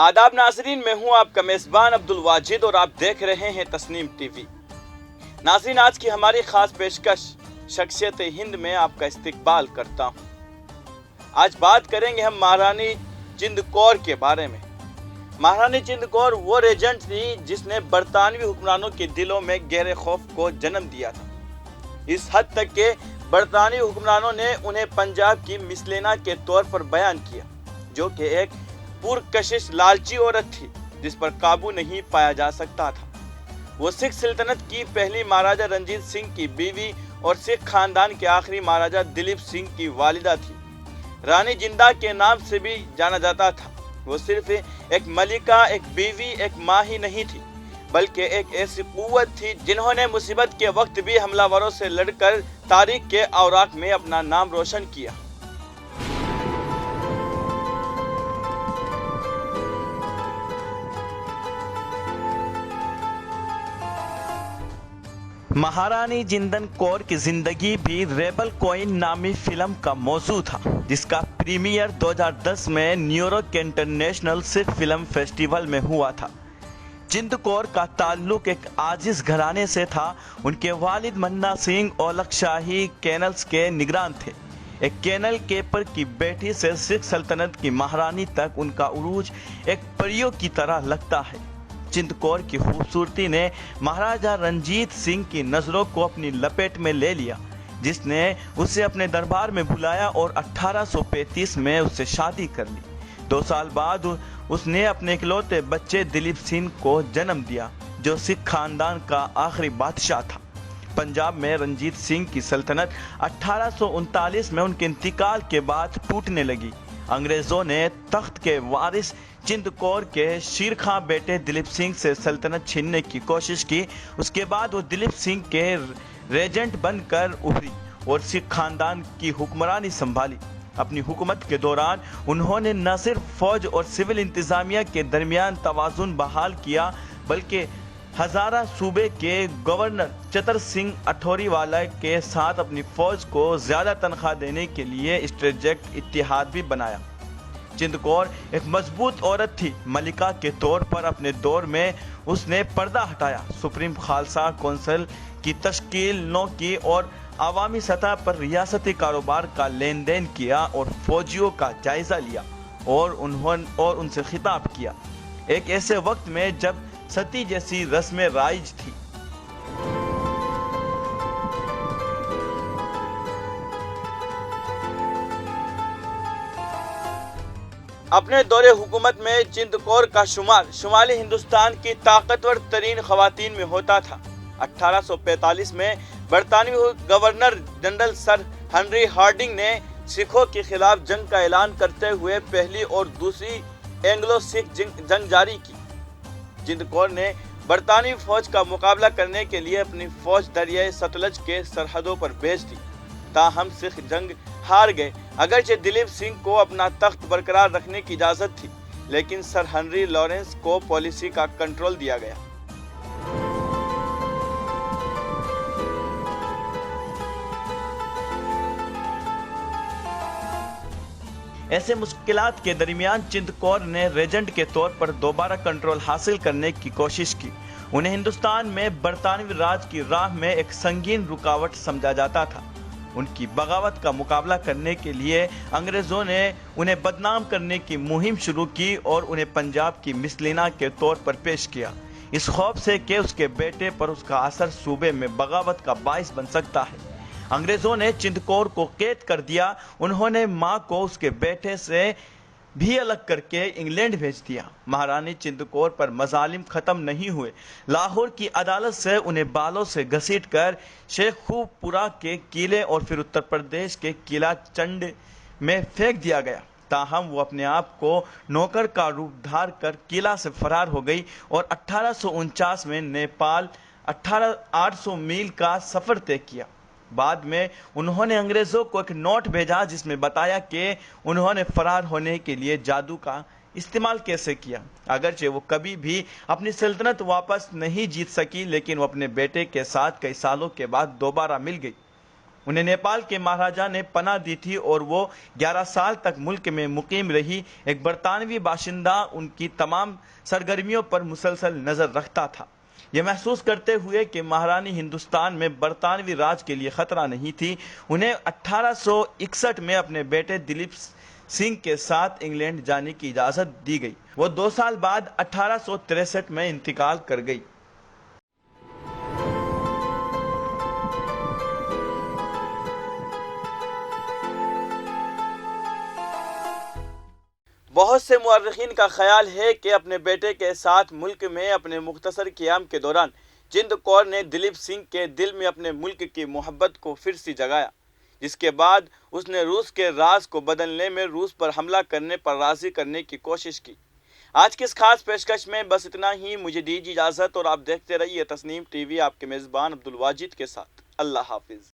आदाब नाजरीन, मैं हूं आपका मेज़बान अब्दुल वाजिद और आप देख रहे हैं तस्नीम टीवी। नाजरीन, आज की हमारी खास पेशकश शख्सियत हिंद में आपका इस्तकबाल करता हूं। आज बात करेंगे हम महारानी जिंद कौर के बारे में। महारानी जिंद कौर वो रेजेंट थी जिसने बरतानवी हुक्मरानों के दिलों में गहरे खौफ को जन्म दिया था। इस हद तक के बरतानवी हुक्मरानों ने उन्हें पंजाब की मिसलेना के तौर पर बयान किया, जो कि एक पुरकशिश लालची औरत थी जिस पर काबू नहीं पाया जा सकता था। वो सिख सल्तनत की पहली महाराजा रंजीत सिंह की बीवी और सिख खानदान के आखिरी महाराजा दिलीप सिंह की वालिदा थी। रानी जिंदा के नाम से भी जाना जाता था। वो सिर्फ एक मलिका, एक बीवी, एक माँ ही नहीं थी, बल्कि एक ऐसी कुव्वत थी जिन्होंने मुसीबत के वक्त भी हमलावरों से लड़कर तारीख के औराक में अपना नाम रोशन किया। महारानी जिंदन कौर की जिंदगी भी रेबल क्वीन नामी फिल्म का मौजू था, जिसका प्रीमियर 2010 में New York international Sikh film festival में हुआ था। जिंद कौर का ताल्लुक एक आजिज घराने से था। उनके वालिद मन्ना सिंह औलख शाही कैनल्स के निगरान थे। एक कैनल केपर की बेटी से सिख सल्तनत की महारानी तक उनका उरूज एक परियों की तरह लगता है। जिंद कौर की खूबसूरती ने महाराजा रंजीत सिंह की नज़रों को अपनी लपेट में ले लिया, जिसने उसे अपने दरबार में बुलाया और 1835 में उससे शादी कर ली। 2 साल बाद उसने अपने इकलौते बच्चे दिलीप सिंह को जन्म दिया, जो सिख खानदान का आखिरी बादशाह था। पंजाब में रंजीत सिंह की सल्तनत 1839 में उनके इंतकाल के बाद टूटने लगी। अंग्रेजों ने तख्त के वारिस जिंद कौर के शेर खां बेटे दिलीप सिंह से सल्तनत छीनने की कोशिश की। उसके बाद वो दिलीप सिंह के रेजेंट बनकर उभरी और सिख खानदान की हुक्मरानी संभाली। अपनी हुकूमत के दौरान उन्होंने न सिर्फ फौज और सिविल इंतजामिया के दरमियान तवाजुन बहाल किया, बल्कि हजारा सूबे के गवर्नर चतर सिंह अठौरीवाला के साथ अपनी फौज को ज्यादा तनख्वाह देने के लिए स्ट्रेटेजिक इत्तेहाद भी बनाया। जिंद कौर एक मजबूत औरत थी। मलिका के तौर पर अपने दौर में उसने पर्दा हटाया, सुप्रीम खालसा कौंसिल की तश्कील नौ की और आवामी सतह पर रियासती कारोबार का लेन देन किया और फौजियों का जायजा लिया और उनसे खिताब किया, एक ऐसे वक्त में जब सती जैसी रस्में राइज थी। अपने दौरे हुकूमत में जिंद कौर का शुमार शुमाली हिंदुस्तान की ताकतवर तरीन खवातीन में होता था। 1845 में बरतानवी governor general sir Henry Hardinge ने सिखों के खिलाफ जंग का ऐलान करते हुए पहली और दूसरी एंग्लो सिख जंग जारी की। जिंद कौर ने बरतानवी फौज का मुकाबला करने के लिए अपनी फौज दरियाए सतलज के सरहदों पर भेज दी। ताहम सिख जंग हार गए। अगरचे दिलीप सिंह को अपना तख्त बरकरार रखने की इजाजत थी, लेकिन सर हेनरी लॉरेंस को पॉलिसी का कंट्रोल दिया गया। ऐसे मुश्किलात के दरमियान जिंद कौर ने रेजेंट के तौर पर दोबारा कंट्रोल हासिल करने की कोशिश की। उन्हें हिंदुस्तान में बरतानवी राज की राह में एक संगीन रुकावट समझा जाता था। उनकी बगावत का मुकाबला करने के लिए अंग्रेजों ने उन्हें बदनाम करने की मुहिम शुरू की और उन्हें पंजाब की मिसलेना के तौर पर पेश किया, इस खौफ से कि उसके बेटे पर उसका असर सूबे में बगावत का बाइस बन सकता है। अंग्रेजों ने जिंद कौर को कैद कर दिया। उन्होंने मां को उसके बेटे से भी अलग करके इंग्लैंड भेज दिया। महारानी जिंद कौर पर मजालिम खत्म नहीं हुए। लाहौर की अदालत से उन्हें बालों से घसीटकर शेखुपुरा के किले और फिर उत्तर प्रदेश के किला चंड में फेंक दिया गया। ताहम वो अपने आप को नौकर का रूप धार कर किला से फरार हो गई और 1849 में नेपाल 800 मील का सफर तय किया। बाद में उन्होंने अंग्रेजों को एक नोट भेजा जिसमें बताया कि उन्होंने फरार होने के लिए जादू का इस्तेमाल कैसे किया। अगरचे वो कभी भी अपनी सल्तनत वापस नहीं जीत सकी, लेकिन वो अपने बेटे के साथ कई सालों के बाद दोबारा मिल गई। انہیں نیپال کے مہاراجا نے پناہ دی تھی اور وہ 11 سال تک ملک میں مقیم رہی۔ ایک برطانوی باشندہ ان کی تمام سرگرمیوں پر مسلسل نظر رکھتا تھا، یہ محسوس کرتے ہوئے کہ مہارانی ہندوستان میں برطانوی راج کے لیے خطرہ نہیں تھی۔ انہیں 1861 میں اپنے بیٹے دلیپ سنگھ کے ساتھ انگلینڈ جانے کی اجازت دی گئی۔ وہ 2 سال بعد 1863 میں انتقال کر گئی۔ بہت سے مورخین کا خیال ہے کہ اپنے بیٹے کے ساتھ ملک میں اپنے مختصر قیام کے دوران جند کور نے دلیپ سنگھ کے دل میں اپنے ملک کی محبت کو پھر سے جگایا، جس کے بعد اس نے روس کے راز کو بدلنے میں روس پر حملہ کرنے پر راضی کرنے کی کوشش کی۔ آج کی اس خاص پیشکش میں بس اتنا ہی، مجھے دیجیے اجازت اور آپ دیکھتے رہیے تسنیم ٹی وی، آپ کے میزبان عبدالواجد کے ساتھ۔ اللہ حافظ۔